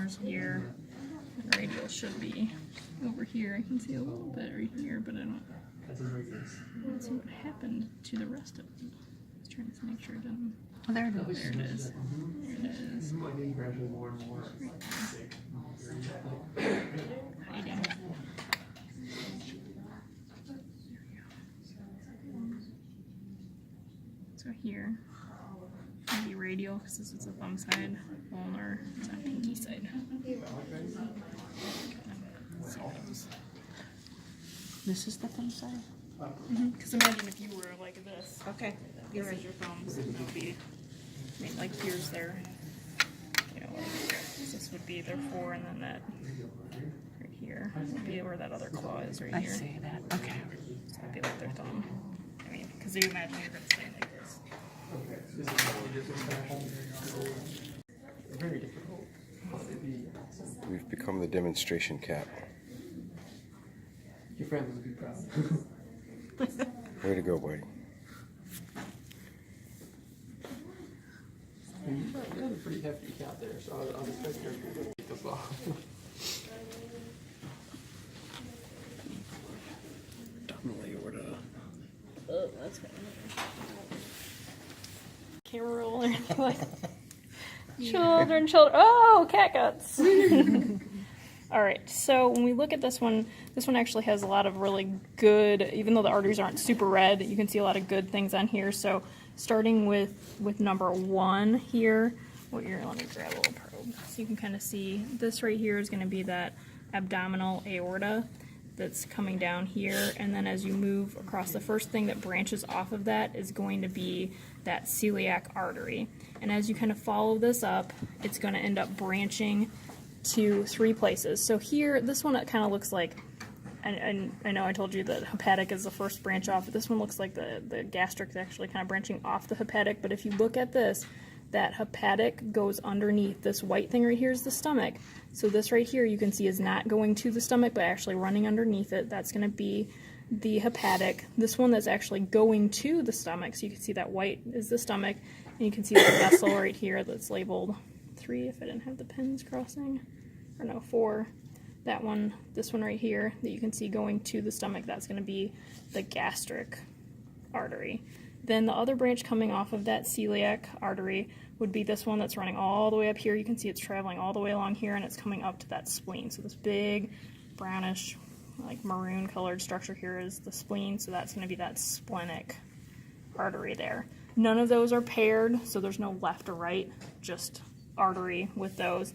femurs here. And radial should be over here. I can see a little bit right here, but I don't see what happened to the rest of it. I was trying to make sure it didn't. Oh, there it is. There it is. There it is. Hiding. So here, maybe radial, because this is the thumb side, ulnar is on pinky side. This is the thumb side? Because imagine if you were like this. Okay. These are your thumbs. It would be, I mean, like here's their, you know, like this would be their 4, and then that right here would be where that other claw is right here. I see that. Okay. So that'd be like their thumb. I mean, because you imagine you're going to say like this. Very difficult. We've become the demonstration cat. Your friends would be proud. Way to go, buddy. You got a pretty hefty cat there, so I was expecting her to take this off. Abdominal aorta. Oh, that's kind of camera roll or anything like children. Oh, cat guts. All right, so when we look at this one actually has a lot of really good, even though the arteries aren't super red, you can see a lot of good things on here. So starting with number 1 here, let me grab a little probe. So you can kind of see this right here is going to be that abdominal aorta that's coming down here. And then as you move across, the first thing that branches off of that is going to be that celiac artery. And as you kind of follow this up, it's going to end up branching to 3 places. So here, this one, it kind of looks like, and I know I told you that hepatic is the first branch off, but this one looks like the gastric is actually kind of branching off the hepatic. But if you look at this, that hepatic goes underneath. This white thing right here is the stomach. So this right here you can see is not going to the stomach, but actually running underneath it. That's going to be the hepatic. This one that's actually going to the stomach, so you can see that white is the stomach, and you can see the vessel right here that's labeled 3 if I didn't have the pins crossing, or no, 4. That one, this one right here that you can see going to the stomach, that's going to be the gastric artery. Then the other branch coming off of that celiac artery would be this one that's running all the way up here. You can see it's traveling all the way along here, and it's coming up to that spleen. So this big brownish, like maroon colored structure here is the spleen, so that's going to be that splenic artery there. None of those are paired, so there's no left or right, just artery with those.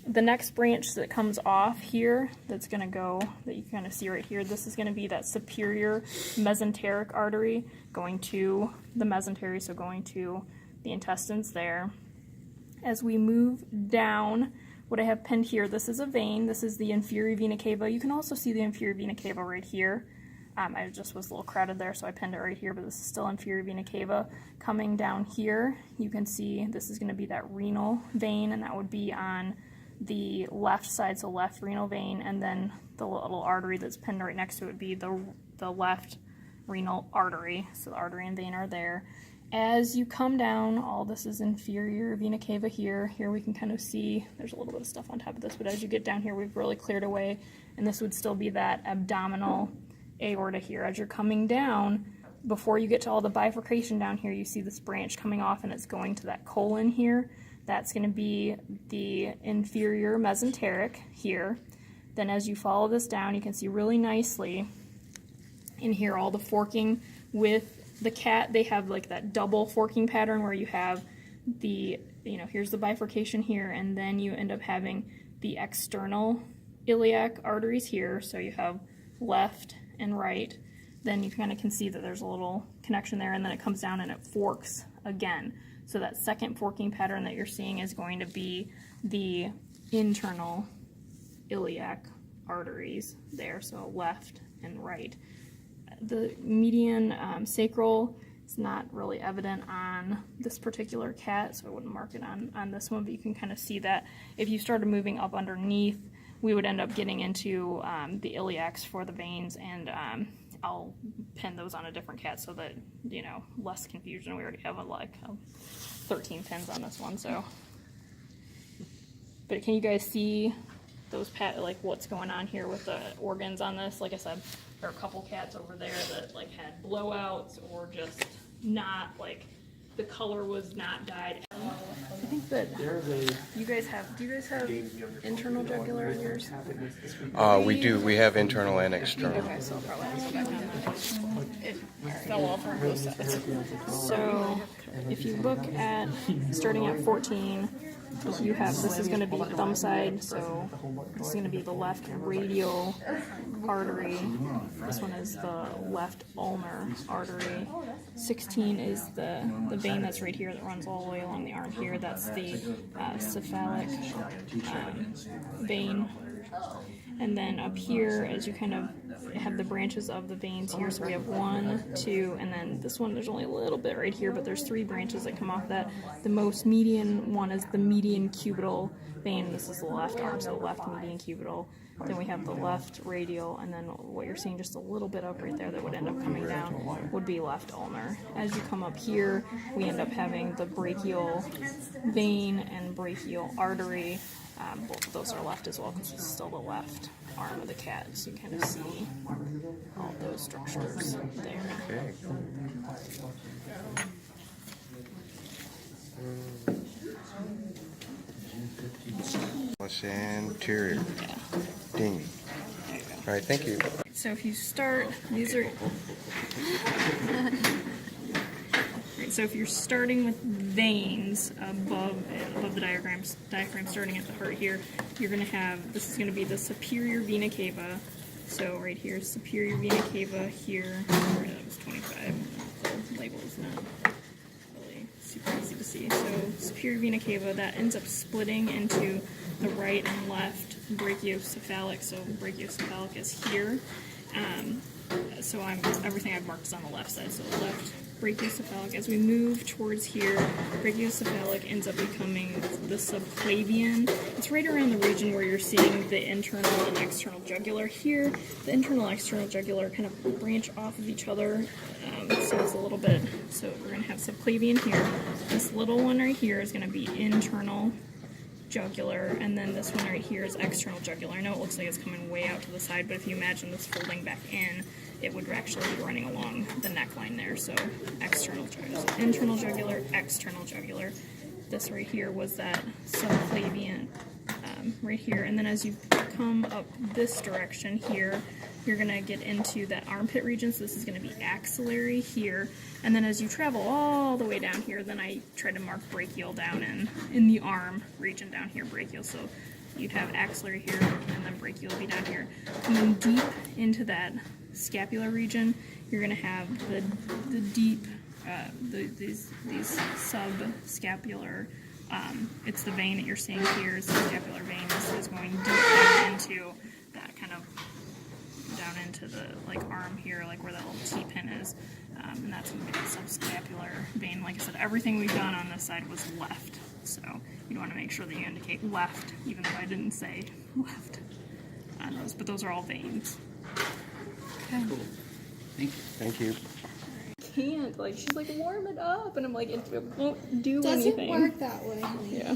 The next branch that comes off here that's going to go, that you kind of see right here, this is going to be that superior mesenteric artery going to the mesentery, so going to the intestines there. As we move down, what I have pinned here, this is a vein. This is the inferior vena cava. You can also see the inferior vena cava right here. I just was a little crowded there, so I pinned it right here, but this is still inferior vena cava. Coming down here, you can see this is going to be that renal vein, and that would be on the left side, so left renal vein, and then the little artery that's pinned right next to it would be the left renal artery. So the artery and vein are there. As you come down, all this is inferior vena cava here. Here we can kind of see there's a little bit of stuff on top of this, but as you get down here, we've really cleared away, and this would still be that abdominal aorta here. As you're coming down, before you get to all the bifurcation down here, you see this branch coming off, and it's going to that colon here. That's going to be the inferior mesenteric here. Then as you follow this down, you can see really nicely in here all the forking with the cat. They have like that double forking pattern where you have the, here's the bifurcation here, and then you end up having the external iliac arteries here. So you have left and right. Then you kind of can see that there's a little connection there, and then it comes down and it forks again. So that second forking pattern that you're seeing is going to be the internal iliac arteries there, so left and right. The median sacral is not really evident on this particular cat, so I wouldn't mark it on this one, but you can kind of see that if you started moving up underneath, we would end up getting into the iliacs for the veins, and I'll pin those on a different cat so that, less confusion. We already have 13 pins on this one, so. But can you guys see those like what's going on here with the organs on this? Like I said, there are a couple cats over there that like had blowouts or just not like the color was not dyed. I think that you guys have. Do you guys have internal jugular in yours? We do. We have internal and external. Okay, so I'll probably have to go back on that. It fell off from both sides. So if you look at starting at 14, you have, this is going to be thumb side, so this is going to be the left radial artery. This one is the left ulnar artery. 16 is the vein that's right here that runs all the way along the arm here. That's the cephalic vein. And then up here, as you kind of have the branches of the veins here, so we have 1, 2, and then this one, there's only a little bit right here, but there's 3 branches that come off that. The most median one is the median cubital vein. This is the left arm, so left median cubital. Then we have the left radial, and then what you're seeing just a little bit up right there that would end up coming down would be left ulnar. As you come up here, we end up having the brachial vein and brachial artery. Both of those are left as well because it's still the left arm of the cat, so you kind of see all those structures there. Okay. Anterior. Ding. All right, thank you. So if you start, these are. So if you're starting with veins above the diaphragm starting at the heart here, you're going to have, this is going to be the superior vena cava. So right here, superior vena cava here. That was 25. The label is not really super easy to see. So superior vena cava, that ends up splitting into the right and left brachiocephalic. So brachiocephalic is here. So everything I've marked is on the left side. So left brachiocephalic. As we move towards here, brachiocephalic ends up becoming the subclavian. It's right around the region where you're seeing the internal and external jugular. Here, the internal and external jugular kind of branch off of each other. So it's a little bit, so we're going to have subclavian here. This little one right here is going to be internal jugular, and then this one right here is external jugular. I know it looks like it's coming way out to the side, but if you imagine this folding back in, it would actually be running along the neckline there. So external jugular, so internal jugular, external jugular. This right here was that subclavian right here, and then as you come up this direction here, you're going to get into that armpit region, so this is going to be axillary here, and then as you travel all the way down here, then I tried to mark brachial down in the arm region down here, brachial, so you'd have axillary here, and then brachial would be down here. Coming deep into that scapular region, you're going to have the deep, these subscapular, it's the vein that you're seeing here, is the scapular vein. This is going deep down into that kind of, down into the like arm here, like where that little T-pin is, and that's going to be the subscapular vein. Like I said, everything we've done on this side was left, so you want to make sure that you indicate left, even though I didn't say left on those, but those are all veins. Okay. Cool. Thank you. Thank you. Can't, like, she's like, warm it up, and I'm like, it won't do Doesn't anything. work that way, honey. Yeah.